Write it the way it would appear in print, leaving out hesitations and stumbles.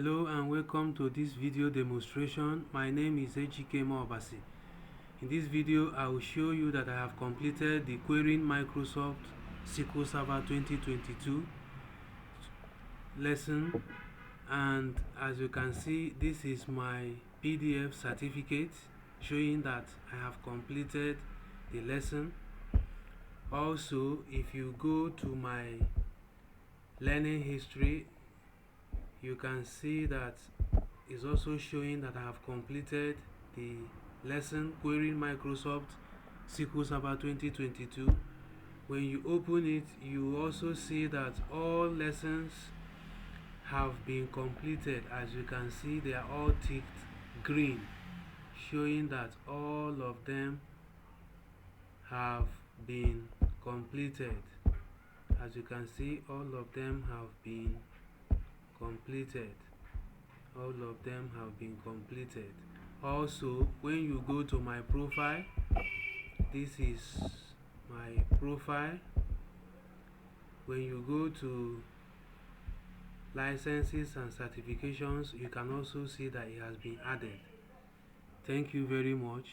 Hello and welcome to this video demonstration. My name is Ejike Obasi. In this video, I will show you that I have completed the Querying Microsoft SQL Server 2022 lesson, and as you can see, this is my PDF certificate showing that I have completed the lesson. Also, if you go to my learning history, you can see that it's also showing that I have completed the lesson Querying Microsoft SQL Server 2022. When you open it, you also see that all lessons have been completed. As you can see, they are all ticked green, showing that all of them have been completed. As you can see, all of them have been completed. All of them have been completed. Also, when you go to my profile, this is my profile. When you go to licenses and certifications, you can also see that it has been added. Thank you very much.